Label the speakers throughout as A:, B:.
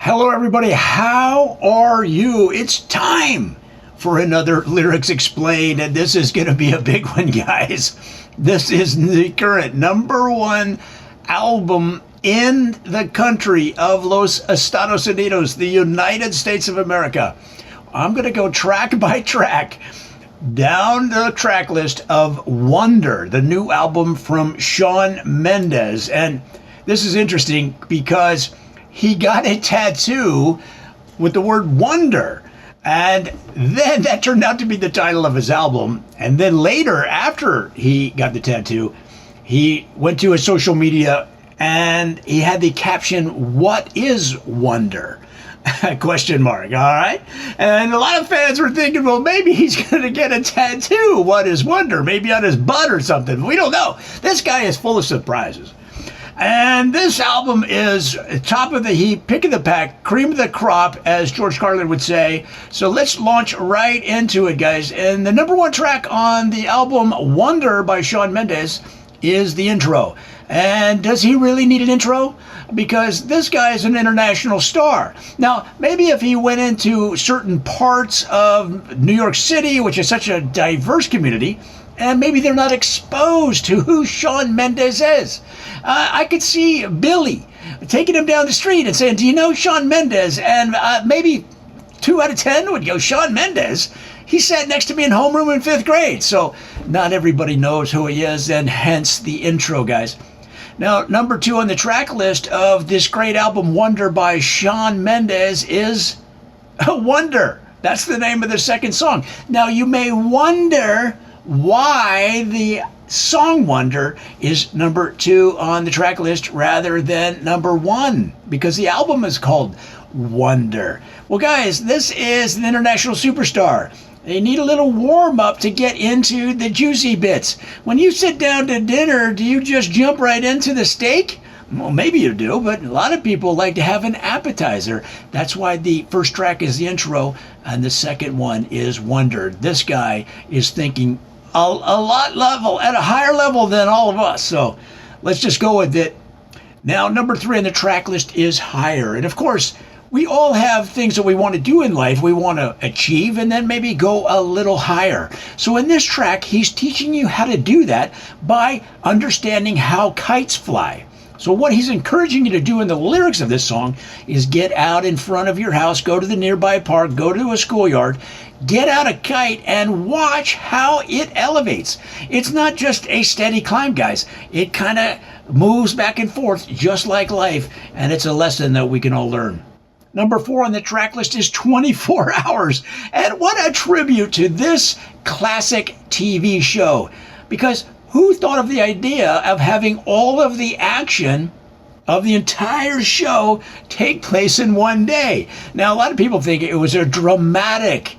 A: Hello, everybody. How are you? It's time for another Lyrics Explained, and this is going to be a big one, guys. This is the current #1 album in the country of Los Estados Unidos, the United States of America. I'm going to go track by track down the track list of Wonder, the new album from Shawn Mendes. And this is interesting because he got a tattoo with the word wonder. And then that turned out to be the title of his album. And then later, after he got the tattoo, he went to his social media and he had the caption, "What is wonder?" Question mark, all right? And a lot of fans were thinking, well, maybe he's going to get a tattoo. What is wonder? Maybe on his butt or something. We don't know. This guy is full of surprises. And this album is top of the heap, pick of the pack, cream of the crop, as George Carlin would say. So let's launch right into it, guys. And the #1 track on the album, Wonder by Shawn Mendes, is the intro. And does he really need an intro? Because this guy is an international star. Now, maybe if he went into certain parts of New York City, which is such a diverse community, and maybe they're not exposed to who Shawn Mendes is. I could see Billy taking him down the street and saying, "Do you know Shawn Mendes?" And maybe 2 out of 10 would go, "Shawn Mendes? He sat next to me in homeroom in 5th grade." So not everybody knows who he is, and hence the intro, guys. Now, #2 on the track list of this great album, Wonder by Shawn Mendes, is Wonder. That's the name of the second song. Now, you may wonder why the song Wonder is #2 on the track list rather than #1, because the album is called Wonder. Well, guys, this is an international superstar. They need a little warm-up to get into the juicy bits. When you sit down to dinner, do you just jump right into the steak? Well, maybe you do, but a lot of people like to have an appetizer. That's why the first track is the intro, and the second one is Wonder. This guy is thinking a lot level, at a higher level than all of us. So let's just go with it. Now, #3 on the track list is Higher. And of course, we all have things that we want to do in life. We want to achieve and then maybe go a little higher. So in this track, he's teaching you how to do that by understanding how kites fly. So what he's encouraging you to do in the lyrics of this song is get out in front of your house, go to the nearby park, go to a schoolyard, get out a kite and watch how it elevates. It's not just a steady climb, guys. It kind of moves back and forth just like life, and it's a lesson that we can all learn. #4 on the track list is 24 Hours. And what a tribute to this classic TV show. Because who thought of the idea of having all of the action of the entire show take place in one day? Now, a lot of people think it was a dramatic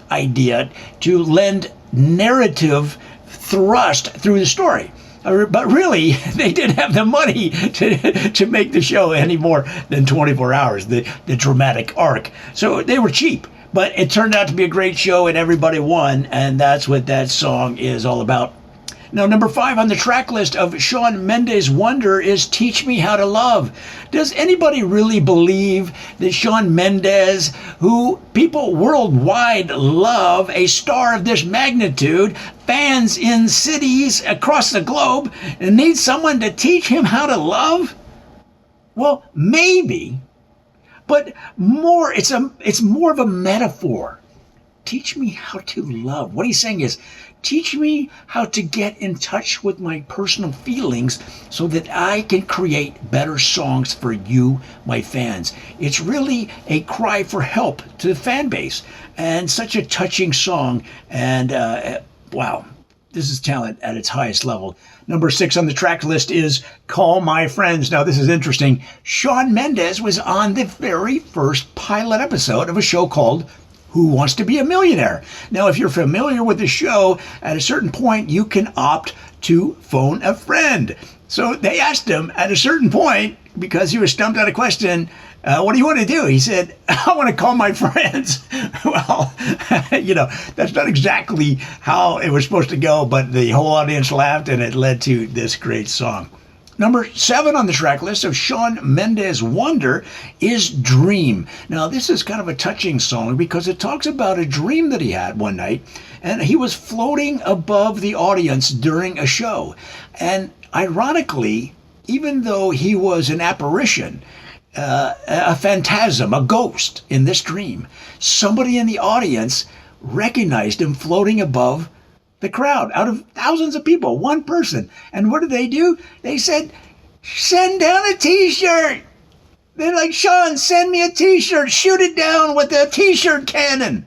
A: idea to lend narrative thrust through the story. But really, they didn't have the money to make the show any more than 24 hours, the dramatic arc. So they were cheap. But it turned out to be a great show, and everybody won, and that's what that song is all about. Now, #5 on the track list of Shawn Mendes' Wonder is Teach Me How to Love. Does anybody really believe that Shawn Mendes, who people worldwide love, a star of this magnitude, fans in cities across the globe, and needs someone to teach him how to love? Well, maybe, but it's more of a metaphor. Teach me how to love. What he's saying is, teach me how to get in touch with my personal feelings so that I can create better songs for you, my fans. It's really a cry for help to the fan base, and such a touching song. And wow, this is talent at its highest level. #6 on the track list is Call My Friends. Now, this is interesting. Shawn Mendes was on the very first pilot episode of a show called Who Wants to Be a Millionaire? Now, if you're familiar with the show, at a certain point, you can opt to phone a friend. So they asked him at a certain point, because he was stumped on a question, what do you want to do? He said, I want to call my friends. Well, that's not exactly how it was supposed to go, but the whole audience laughed, and it led to this great song. Number 7 on the track list of Shawn Mendes' Wonder is Dream. Now, this is kind of a touching song because it talks about a dream that he had one night, and he was floating above the audience during a show. And ironically, even though he was an apparition, a phantasm, a ghost in this dream, somebody in the audience recognized him floating above the crowd. Out of thousands of people, one person. And what did they do? They said, send down a t-shirt. They're like, Shawn, send me a t-shirt. Shoot it down with a t-shirt cannon.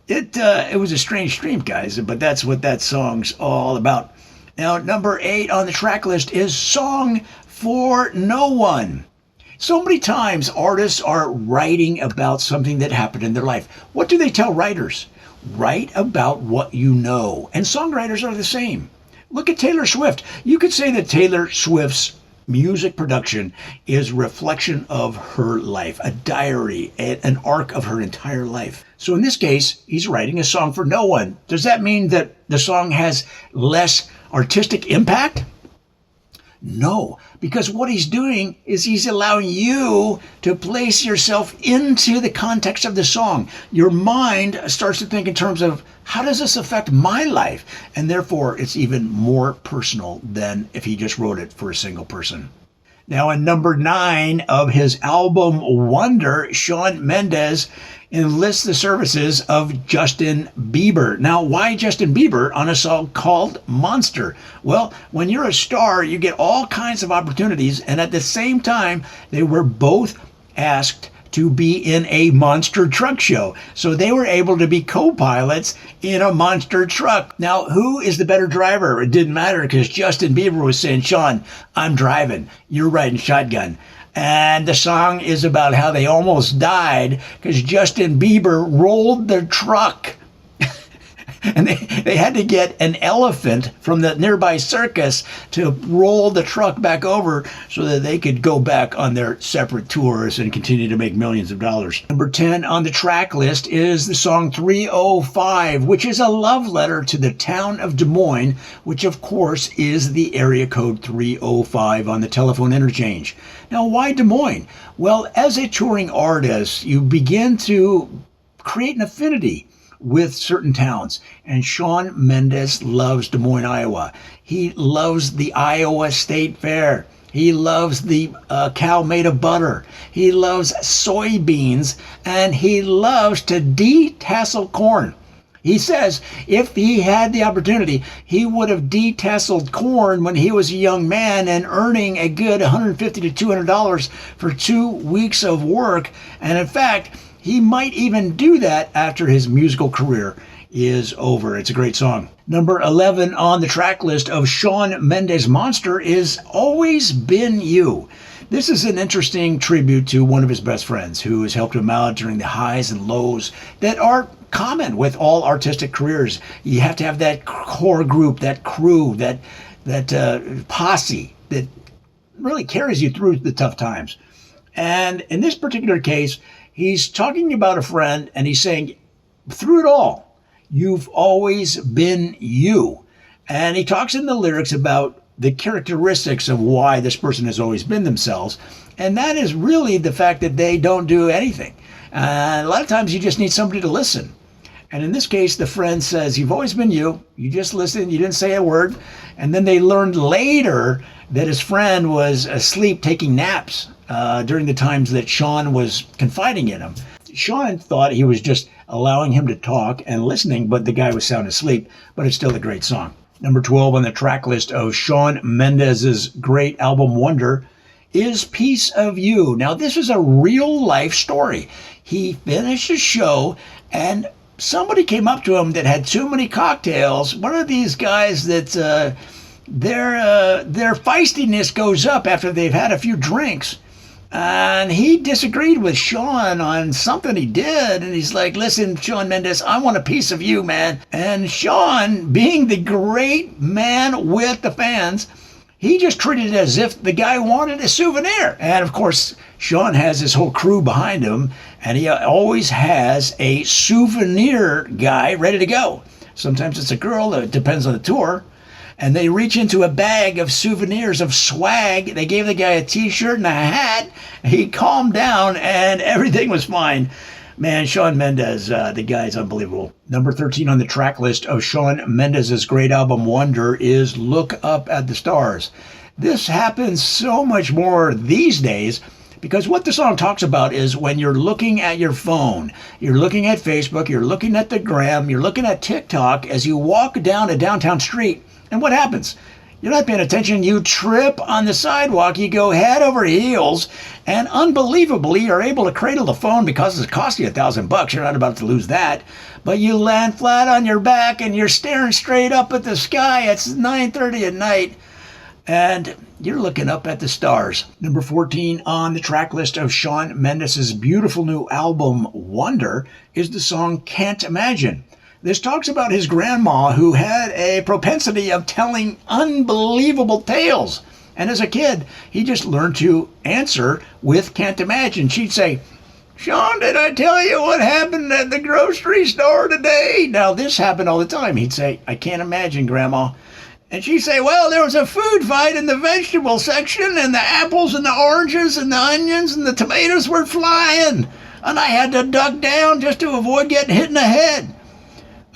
A: It was a strange dream, guys, but that's what that song's all about. Now, number 8 on the track list is Song for No One. So many times artists are writing about something that happened in their life. What do they tell writers? Write about what you know. And songwriters are the same. Look at Taylor Swift. You could say that Taylor Swift's music production is a reflection of her life, a diary, an arc of her entire life. So in this case, he's writing a song for no one. Does that mean that the song has less artistic impact? No, because what he's doing is he's allowing you to place yourself into the context of the song. Your mind starts to think in terms of, how does this affect my life? And therefore, it's even more personal than if he just wrote it for a single person. Now, in number 9 of his album Wonder, Shawn Mendes enlists the services of Justin Bieber. Now, why Justin Bieber on a song called Monster? Well, when you're a star, you get all kinds of opportunities, and at the same time, they were both asked to be in a monster truck show. So they were able to be co-pilots in a monster truck. Now, who is the better driver? It didn't matter because Justin Bieber was saying, Shawn, I'm driving, you're riding shotgun. And the song is about how they almost died because Justin Bieber rolled the truck. And they had to get an elephant from the nearby circus to roll the truck back over so that they could go back on their separate tours and continue to make millions of dollars. Number 10 on the track list is the song 305, which is a love letter to the town of Des Moines, which of course is the area code 305 on the telephone interchange. Now, why Des Moines? Well, as a touring artist, you begin to create an affinity with certain towns. And Shawn Mendes loves Des Moines, Iowa. He loves the Iowa State Fair. He loves the cow made of butter. He loves soybeans, and he loves to detassel corn. He says if he had the opportunity, he would have detasseled corn when he was a young man and earning a good $150 to $200 for 2 weeks of work. And in fact, he might even do that after his musical career is over. It's a great song. Number 11 on the track list of Shawn Mendes' Monster is Always Been You. This is an interesting tribute to one of his best friends who has helped him out during the highs and lows that are common with all artistic careers. You have to have that core group, that crew, that posse that really carries you through the tough times. And in this particular case, he's talking about a friend, and he's saying, through it all, you've always been you. And he talks in the lyrics about the characteristics of why this person has always been themselves. And that is really the fact that they don't do anything. A lot of times you just need somebody to listen. And in this case, the friend says, you've always been you. You just listened. You didn't say a word. And then they learned later that his friend was asleep taking naps during the times that Shawn was confiding in him. Shawn thought he was just allowing him to talk and listening, but the guy was sound asleep. But it's still a great song. Number 12 on the track list of Shawn Mendes' great album Wonder is Piece of You. Now, this is a real life story. He finished a show and somebody came up to him that had too many cocktails. One of these guys that their feistiness goes up after they've had a few drinks. And he disagreed with Shawn on something he did. And he's like, listen, Shawn Mendes, I want a piece of you, man. And Shawn, being the great man with the fans, he just treated it as if the guy wanted a souvenir. And of course, Shawn has his whole crew behind him. And he always has a souvenir guy ready to go. Sometimes it's a girl. It depends on the tour. And they reach into a bag of souvenirs, of swag. They gave the guy a t-shirt and a hat. He calmed down and everything was fine. Man, Shawn Mendes, the guy's unbelievable. Number 13 on the track list of Shawn Mendes' great album Wonder is Look Up at the Stars. This happens so much more these days because what the song talks about is when you're looking at your phone, you're looking at Facebook, you're looking at the gram, you're looking at TikTok as you walk down a downtown street. And what happens? You're not paying attention. You trip on the sidewalk. You go head over heels, and unbelievably, you're able to cradle the phone because it cost you $1,000. You're not about to lose that, but you land flat on your back, and you're staring straight up at the sky. It's 9:30 at night, and you're looking up at the stars. Number 14 on the track list of Shawn Mendes' beautiful new album Wonder is the song Can't Imagine. This talks about his grandma who had a propensity of telling unbelievable tales. And as a kid, he just learned to answer with can't imagine. She'd say, Shawn, did I tell you what happened at the grocery store today? Now, this happened all the time. He'd say, I can't imagine, Grandma. And she'd say, well, there was a food fight in the vegetable section, and the apples and the oranges and the onions and the tomatoes were flying. And I had to duck down just to avoid getting hit in the head.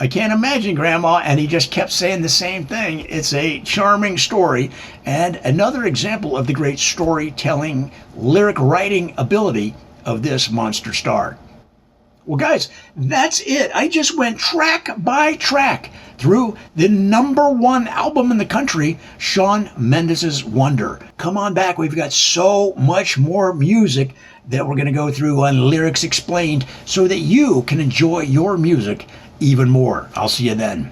A: I can't imagine, Grandma. And he just kept saying the same thing. It's a charming story and another example of the great storytelling, lyric writing ability of this monster star. Well, guys, that's it. I just went track by track through the number one album in the country, Shawn Mendes' Wonder. Come on back. We've got so much more music that we're going to go through on Lyrics Explained so that you can enjoy your music even more. I'll see you then.